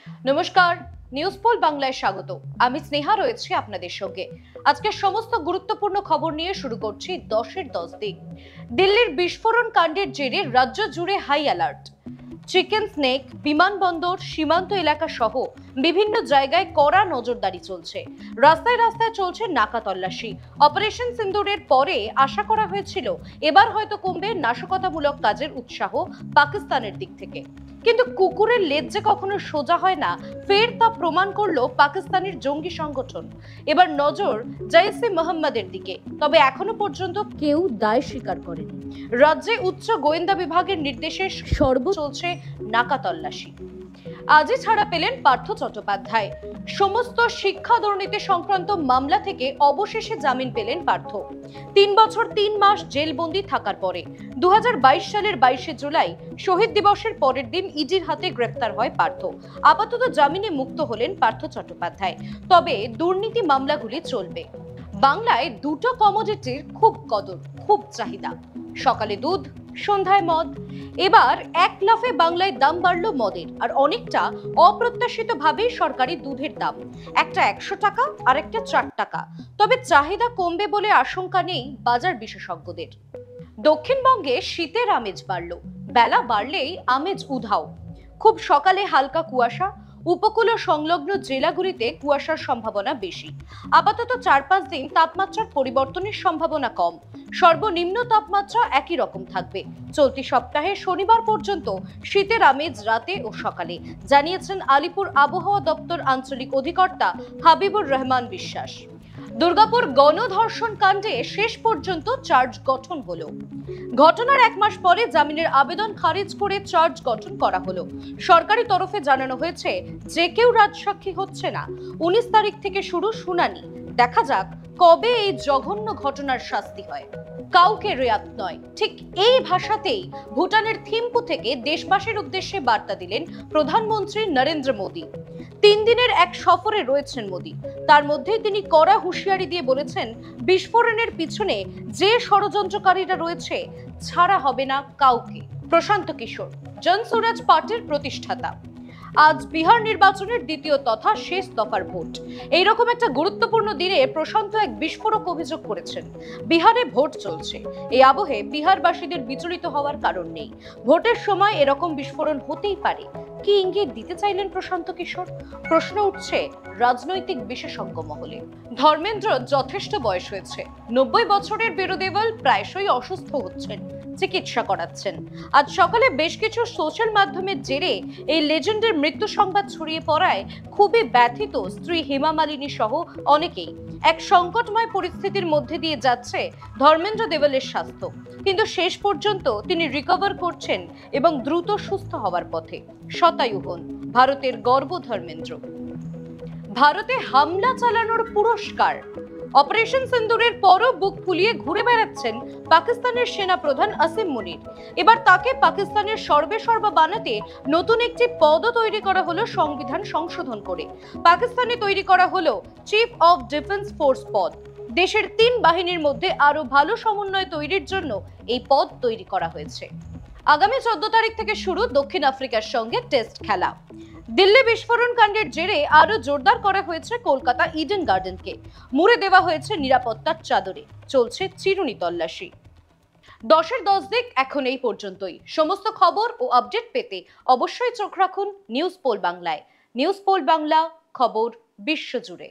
নমস্কার, news pole বাংলায় স্বাগত। আমি স্নেহা রয়েছি আপনাদের সঙ্গে। আজকে সমস্ত গুরুত্বপূর্ণ খবর নিয়ে শুরু করছি 10-এর 10 দিক। দিল্লির বিস্ফোরণ কাণ্ডের জেরে রাজ্য জুড়ে হাই অ্যালার্ট। চিকেন স্নেক, বিমানবন্দর, সীমান্ত এলাকা সহ বিভিন্ন জায়গায় কড়া নজরদারি চলছে। রাস্তায় রাস্তায় চলছে নাকা তল্লাশি। অপারেশন সিন্দুরের পরে আশা করা হয়েছিল এবার হয়তো কমবে নাশকতামূলক কাজের উৎসাহ পাকিস্তানের দিক থেকে, কিন্তু কুকুরের লেজ যে কখনো সোজা হয় না, ফের তা প্রমাণ করলো পাকিস্তানের জঙ্গি সংগঠন। এবার নজর জৈশ-ই মোহাম্মদের দিকে, তবে এখনো পর্যন্ত কেউ দায় স্বীকার করেনি। রাজ্যে উচ্চ গোয়েন্দা বিভাগের নির্দেশে চলছে নাকা তল্লাশি। আজই ছাড়া পেলেন পার্থ চট্টোপাধ্যায়। সমস্ত শিক্ষা দুর্নীতি সংক্রান্ত মামলা থেকে অবশেষে জামিন পেলেন পার্থ। 3 বছর 3 মাস জেলবন্দি থাকার পরে 2022 সালের 22শে জুলাই শহীদ দিবসের পরের দিন ইডির হাতে গ্রেপ্তার হয় পার্থ। আপাতত জামিনে মুক্ত হলেন পার্থ চট্টোপাধ্যায়। তবে দুর্নীতি মামলাগুলি চলবে। বাংলায় দুটো কমোডিটির খুব কদর, খুব চাহিদা। সকালে দুধ, সন্ধ্যায় মদ। এবার এক লাফে বাংলায় দাম বাড়লো মদের, আর অনেকটা অপ্রত্যাশিতভাবেই সরকারি দুধের দাম। একটা 100 টাকা আর একটা 4 টাকা। তবে চাহিদা কমবে বলে আশঙ্কা নেই বাজার বিশেষজ্ঞদের। দক্ষিণবঙ্গে শীতের আমেজ বাড়লো। বেলা বাড়লেই আমেজ উধাও। খুব সকালে হালকা কুয়াশা। উপকূল ও সংলগ্ন জেলাগুলিতে কুয়াশার সম্ভাবনা বেশি। আপাতত 4-5 দিন তাপমাত্রার পরিবর্তনের সম্ভাবনা কম। সর্বনিম্ন তাপমাত্রা একই রকম থাকবে। চলতি সপ্তাহে শনিবার পর্যন্ত শীতের আমেজ রাতে ও সকালে, জানিয়েছেন আলিপুর আবহাওয়া দপ্তর আঞ্চলিক অধিকর্তা হাবিবুর রহমান বিশ্বাস। দুর্গাপুর গণধর্ষণ কাণ্ডে শেষ পর্যন্ত চার্জ গঠন হলো। ঘটনার 1 মাস পরে জামিনের আবেদন খারিজ করে চার্জ গঠন করা হলো। সরকারি তরফে জানানো হয়েছে যে কেউ রাজসাক্ষী হচ্ছে না। 19 তারিখ থেকে শুরু শুনানি। দেখা যাক কবে এই জঘন্য ঘটনার শাস্তি হয়। কাউকে রেয়াত নয়, ঠিক এই ভাষাতেই ভুটানের থিম্পু থেকে দেশবাসীর উদ্দেশ্যে বার্তা দিলেন প্রধানমন্ত্রী নরেন্দ্র মোদী। 3 দিনের এক সফরে রয়েছেন মোদী। তার মধ্যেই তিনি কড়া হুঁশিয়ারি দিয়ে বলেছেন, বিস্ফোরণের পিছনে যে ষড়যন্ত্রকারীরা রয়েছে ছাড়া হবে না কাউকে। প্রশান্ত কিশোর, জনসুরাজ পার্টির প্রতিষ্ঠাতা। আজ বিহার নির্বাচনের দ্বিতীয় তথা শেষ দফার ভোট। এইরকম একটা গুরুত্বপূর্ণ দিনে প্রশান্ত এক বিস্ফোরক অভিযোগ করেছেন। বিহারে ভোট চলছে, এই আবহে বিহারবাসীদের বিচলিত হওয়ার কারণ নেই। ভোটের সময় এরকম বিস্ফোরণ হতেই পারে। কি ইঙ্গিত দিতে চাইলেন প্রশান্ত কিশোর? প্রশ্ন উঠছে রাজনৈতিক বিশেষজ্ঞ মহলে। ধর্মেন্দ্র যথেষ্ট বয়স হয়েছে। 90 বছরের বীরদেবল প্রায়শই অসুস্থ হচ্ছেন, চিকিৎসা করাচ্ছেন। আজ সকালে বেশ কিছু সোশ্যাল মাধ্যমের জেরে এই লেজেন্ডের মৃত্যু সংবাদ ছড়িয়ে পড়ায় খুবই ব্যথিত স্ত্রী হেমা মালিনী সহ অনেকেই। এক সংকটময় পরিস্থিতির মধ্যে দিয়ে যাচ্ছে ধর্মেন্দ্র দেবলের স্বাস্থ্য, কিন্তু শেষ পর্যন্ত তিনি রিকভার করছেন এবং দ্রুত সুস্থ হওয়ার পথে। শতায়ু হন ভারতের গর্ব ধর্মেন্দ্র। ভারতে হামলা চালানোর পুরস্কার। অপারেশন সিন্দুরের পরও বুক ফুলিয়ে ঘুরে বেড়াচ্ছেন পাকিস্তানের সেনা প্রধান আসিম মুনির। এবার তাকে পাকিস্তানের সর্বেসর্বা বানাতে নতুন একটি পদও তৈরি করা হলো সংবিধান সংশোধন করে। পাকিস্তানে তৈরি করা হলো চিফ অফ ডিফেন্স ফোর্স পদ। দেশের 3 বাহিনীর মধ্যে আরো ভালো সমন্বয় তৈরির জন্য এই পদ তৈরি করা হয়েছে। আগামী 14 তারিখ থেকে শুরু দক্ষিণ আফ্রিকার সঙ্গে টেস্ট খেলা। দিল্লি বিস্ফোরণ কাণ্ডের জেরে আরো জোরদার করা হয়েছে কলকাতা ইডেন গার্ডেনকে। মুড়ে দেওয়া হয়েছে নিরাপত্তার চাদরে। চলছে চিরুনি তল্লাশি। 10-এর 10 দিক এখন এই পর্যন্তই। সমস্ত খবর ও আপডেট পেতে অবশ্যই চোখ রাখুন নিউজ পোল বাংলায়। নিউজ পোল বাংলা, খবর বিশ্বজুড়ে।